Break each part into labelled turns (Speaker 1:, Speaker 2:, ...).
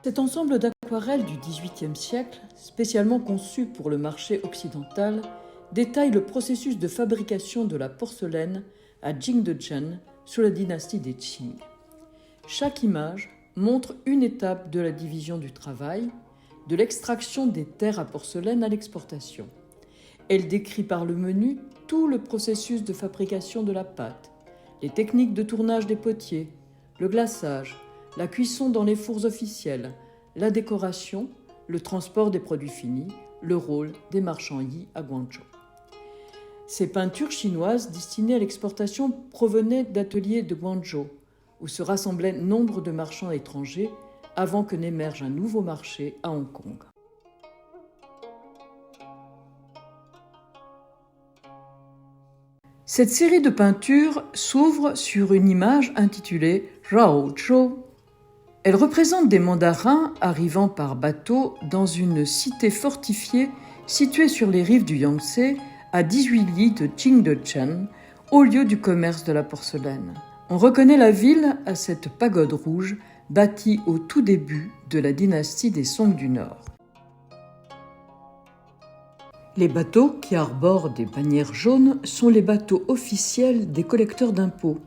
Speaker 1: Cet ensemble d'aquarelles du XVIIIe siècle, spécialement conçu pour le marché occidental, détaille le processus de fabrication de la porcelaine à Jingdezhen sous la dynastie des Qing. Chaque image montre une étape de la division du travail, de l'extraction des terres à porcelaine à l'exportation. Elle décrit par le menu tout le processus de fabrication de la pâte, les techniques de tournage des potiers, le glaçage, la cuisson dans les fours officiels, la décoration, le transport des produits finis, le rôle des marchands yi à Guangzhou. Ces peintures chinoises destinées à l'exportation provenaient d'ateliers de Guangzhou, où se rassemblaient nombre de marchands étrangers avant que n'émerge un nouveau marché à Hong Kong. Cette série de peintures s'ouvre sur une image intitulée Rao Zhou. Elle représente des mandarins arrivant par bateau dans une cité fortifiée située sur les rives du Yangtze, à 18 li de Jingdezhen, au lieu du commerce de la porcelaine. On reconnaît la ville à cette pagode rouge bâtie au tout début de la dynastie des Song du Nord. Les bateaux qui arborent des bannières jaunes sont les bateaux officiels des collecteurs d'impôts.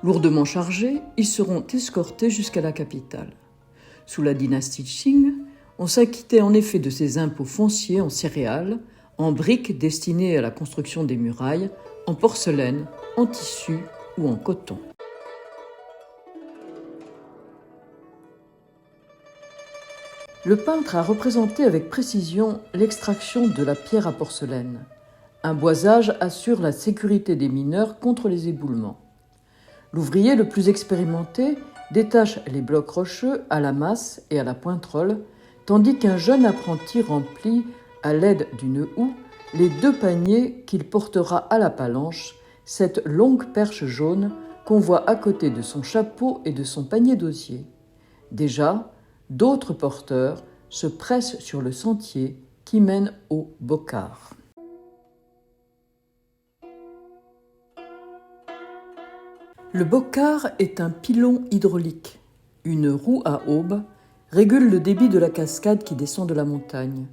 Speaker 1: Lourdement chargés, ils seront escortés jusqu'à la capitale. Sous la dynastie Qing, on s'acquittait en effet de ces impôts fonciers en céréales, en briques destinées à la construction des murailles, en porcelaine, en tissu ou en coton. Le peintre a représenté avec précision l'extraction de la pierre à porcelaine. Un boisage assure la sécurité des mineurs contre les éboulements. L'ouvrier le plus expérimenté détache les blocs rocheux à la masse et à la pointerole, tandis qu'un jeune apprenti remplit, à l'aide d'une houe, les 2 paniers qu'il portera à la palanche, cette longue perche jaune qu'on voit à côté de son chapeau et de son panier d'osier. Déjà, d'autres porteurs se pressent sur le sentier qui mène au bokar. Le bokar est un pilon hydraulique. Une roue à aubes régule le débit de la cascade qui descend de la montagne.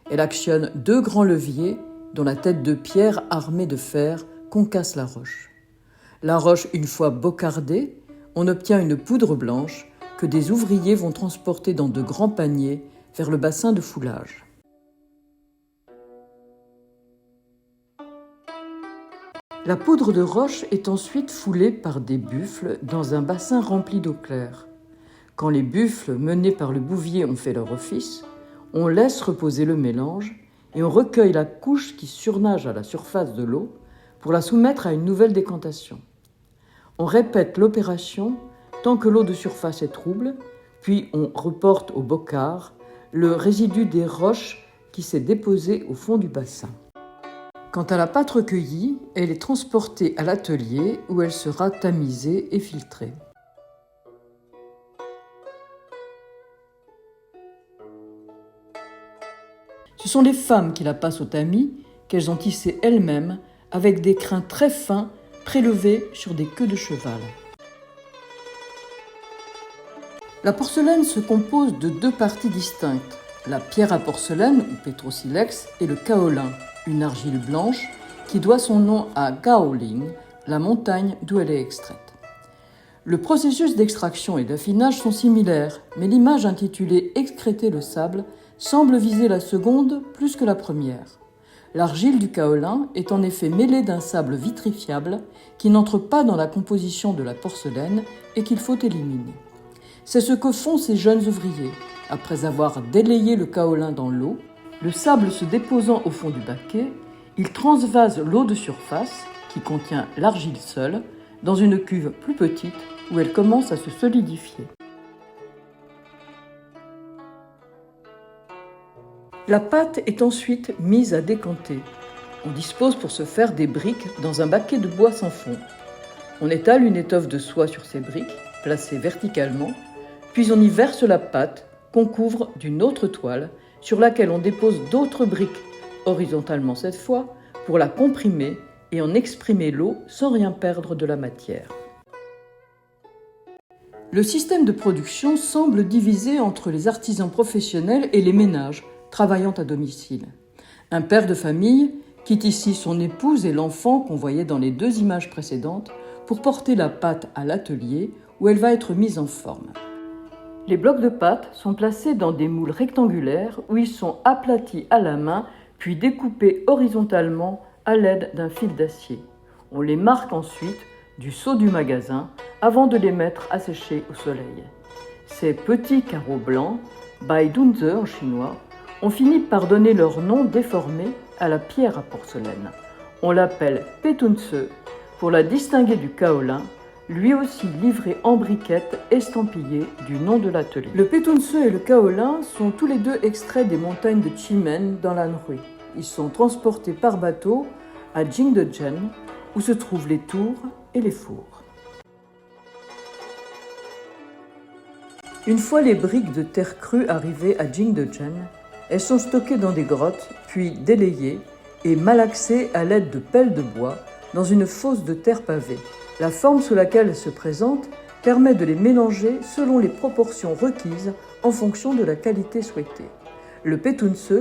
Speaker 1: Elle actionne 2 grands leviers dont la tête de pierre armée de fer concasse la roche. La roche, une fois bokardée, on obtient une poudre blanche que des ouvriers vont transporter dans de grands paniers vers le bassin de foulage. La poudre de roche est ensuite foulée par des buffles dans un bassin rempli d'eau claire. Quand les buffles menés par le bouvier ont fait leur office, on laisse reposer le mélange et on recueille la couche qui surnage à la surface de l'eau pour la soumettre à une nouvelle décantation. On répète l'opération tant que l'eau de surface est trouble, puis on reporte au bokar le résidu des roches qui s'est déposé au fond du bassin. Quant à la pâte recueillie, elle est transportée à l'atelier où elle sera tamisée et filtrée. Ce sont les femmes qui la passent au tamis, qu'elles ont tissé elles-mêmes avec des crins très fins prélevés sur des queues de cheval. La porcelaine se compose de 2 parties distinctes, la pierre à porcelaine ou pétrosilex et le kaolin, une argile blanche qui doit son nom à Gaoling, la montagne d'où elle est extraite. Le processus d'extraction et d'affinage sont similaires, mais l'image intitulée « Excréter le sable » semble viser la seconde plus que la première. L'argile du kaolin est en effet mêlée d'un sable vitrifiable qui n'entre pas dans la composition de la porcelaine et qu'il faut éliminer. C'est ce que font ces jeunes ouvriers. Après avoir délayé le kaolin dans l'eau, le sable se déposant au fond du baquet, ils transvasent l'eau de surface, qui contient l'argile seule, dans une cuve plus petite où elle commence à se solidifier. La pâte est ensuite mise à décanter. On dispose pour ce faire des briques dans un baquet de bois sans fond. On étale une étoffe de soie sur ces briques, placées verticalement, puis on y verse la pâte qu'on couvre d'une autre toile sur laquelle on dépose d'autres briques, horizontalement cette fois, pour la comprimer et en exprimer l'eau sans rien perdre de la matière. Le système de production semble divisé entre les artisans professionnels et les ménages travaillant à domicile. Un père de famille quitte ici son épouse et l'enfant qu'on voyait dans les 2 images précédentes pour porter la pâte à l'atelier où elle va être mise en forme. Les blocs de pâte sont placés dans des moules rectangulaires où ils sont aplatis à la main puis découpés horizontalement à l'aide d'un fil d'acier. On les marque ensuite du sceau du magasin avant de les mettre à sécher au soleil. Ces petits carreaux blancs, Baidunze en chinois, ont fini par donner leur nom déformé à la pierre à porcelaine. On l'appelle Petunse pour la distinguer du kaolin, lui aussi livré en briquettes estampillées du nom de l'atelier. Le Petunse et le kaolin sont tous les deux extraits des montagnes de Qimen dans l'Anhui. Ils sont transportés par bateau à Jingdezhen, où se trouvent les tours et les fours. Une fois les briques de terre crue arrivées à Jingdezhen, elles sont stockées dans des grottes, puis délayées et malaxées à l'aide de pelles de bois dans une fosse de terre pavée. La forme sous laquelle elles se présentent permet de les mélanger selon les proportions requises en fonction de la qualité souhaitée. Le Petunse,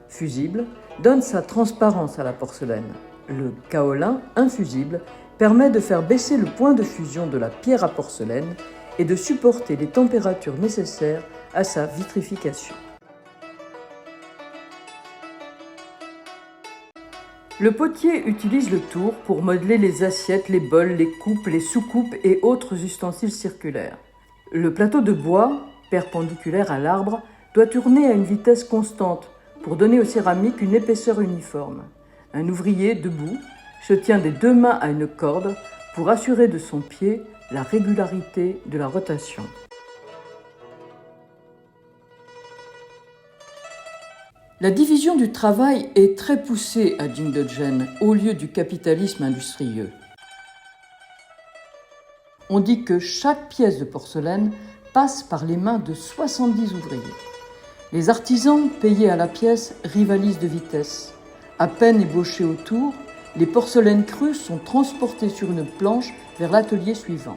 Speaker 1: fusible, donne sa transparence à la porcelaine. Le kaolin, infusible, permet de faire baisser le point de fusion de la pierre à porcelaine et de supporter les températures nécessaires à sa vitrification. Le potier utilise le tour pour modeler les assiettes, les bols, les coupes, les sous-coupes et autres ustensiles circulaires. Le plateau de bois, perpendiculaire à l'arbre, doit tourner à une vitesse constante pour donner aux céramiques une épaisseur uniforme. Un ouvrier, debout, se tient des 2 mains à une corde pour assurer de son pied la régularité de la rotation. La division du travail est très poussée à Jingdezhen, au lieu du capitalisme industrieux. On dit que chaque pièce de porcelaine passe par les mains de 70 ouvriers. Les artisans, payés à la pièce, rivalisent de vitesse. À peine ébauchés autour, les porcelaines crues sont transportées sur une planche vers l'atelier suivant.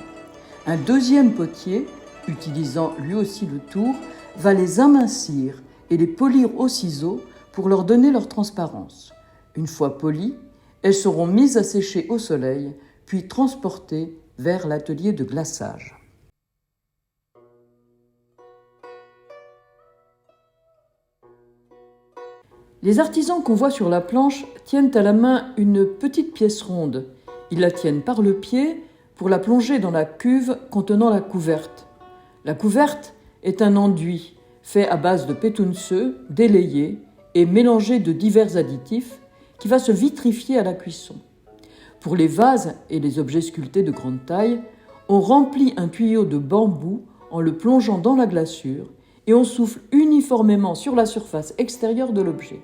Speaker 1: Un deuxième potier, utilisant lui aussi le tour, va les amincir et les polir au ciseau pour leur donner leur transparence. Une fois polies, elles seront mises à sécher au soleil, puis transportées vers l'atelier de glaçage. Les artisans qu'on voit sur la planche tiennent à la main une petite pièce ronde. Ils la tiennent par le pied pour la plonger dans la cuve contenant la couverte. La couverte est un enduit fait à base de Petunse, délayé et mélangé de divers additifs qui va se vitrifier à la cuisson. Pour les vases et les objets sculptés de grande taille, on remplit un tuyau de bambou en le plongeant dans la glaçure et on souffle uniformément sur la surface extérieure de l'objet.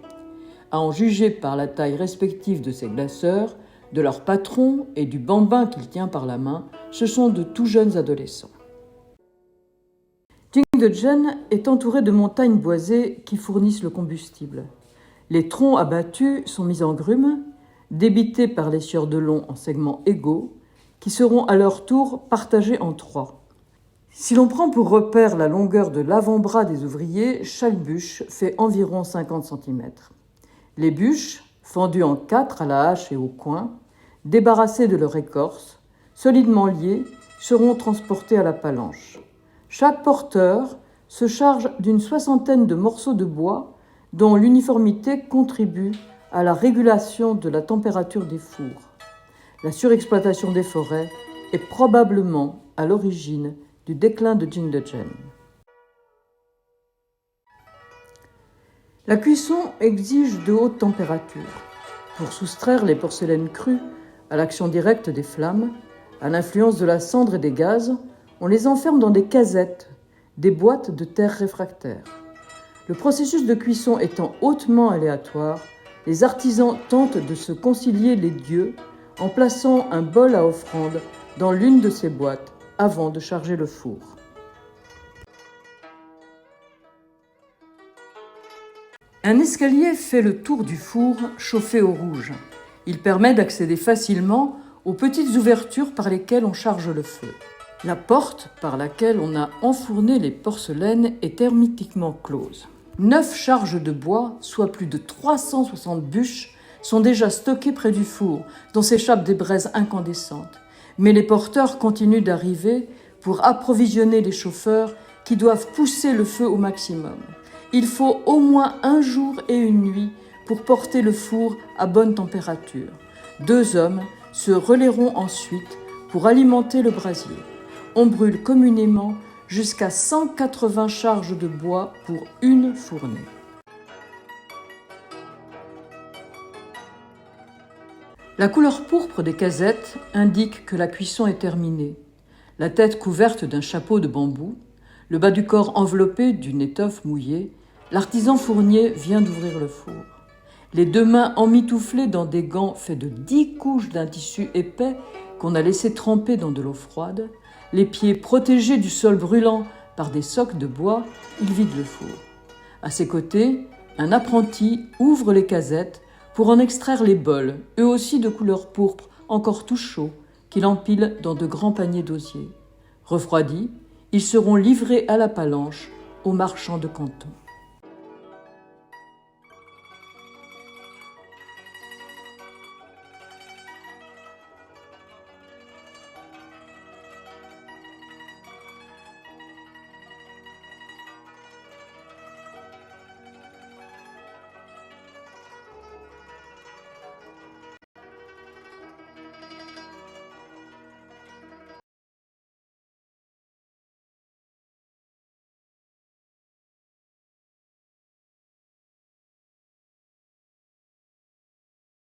Speaker 1: À en juger par la taille respective de ces glaceurs, de leur patron et du bambin qu'il tient par la main, ce sont de tout jeunes adolescents. Jingdezhen est entouré de montagnes boisées qui fournissent le combustible. Les troncs abattus sont mis en grumes, débités par les sieurs de long en segments égaux, qui seront à leur tour partagés en 3. Si l'on prend pour repère la longueur de l'avant-bras des ouvriers, chaque bûche fait environ 50 cm. Les bûches, fendues en 4 à la hache et au coin, débarrassées de leur écorce, solidement liées, seront transportées à la palanche. Chaque porteur se charge d'une 60aine de morceaux de bois dont l'uniformité contribue à la régulation de la température des fours. La surexploitation des forêts est probablement à l'origine du déclin de Jingdezhen. La cuisson exige de hautes températures. Pour soustraire les porcelaines crues à l'action directe des flammes, à l'influence de la cendre et des gaz, on les enferme dans des casettes, des boîtes de terre réfractaire. Le processus de cuisson étant hautement aléatoire, les artisans tentent de se concilier les dieux en plaçant un bol à offrande dans l'une de ces boîtes avant de charger le four. Un escalier fait le tour du four chauffé au rouge. Il permet d'accéder facilement aux petites ouvertures par lesquelles on charge le feu. La porte par laquelle on a enfourné les porcelaines est hermétiquement close. 9 charges de bois, soit plus de 360 bûches, sont déjà stockées près du four, dont s'échappent des braises incandescentes. Mais les porteurs continuent d'arriver pour approvisionner les chauffeurs qui doivent pousser le feu au maximum. Il faut au moins 1 jour et une nuit pour porter le four à bonne température. 2 hommes se relaieront ensuite pour alimenter le brasier. On brûle communément jusqu'à 180 charges de bois pour une fournée. La couleur pourpre des casettes indique que la cuisson est terminée. La tête couverte d'un chapeau de bambou, le bas du corps enveloppé d'une étoffe mouillée, l'artisan fournier vient d'ouvrir le four. Les 2 mains emmitouflées dans des gants faits de 10 couches d'un tissu épais qu'on a laissé tremper dans de l'eau froide, les pieds protégés du sol brûlant par des socs de bois, il vide le four. À ses côtés, un apprenti ouvre les casettes pour en extraire les bols, eux aussi de couleur pourpre, encore tout chauds, qu'il empile dans de grands paniers d'osier. Refroidis, ils seront livrés à la palanche aux marchands de Canton.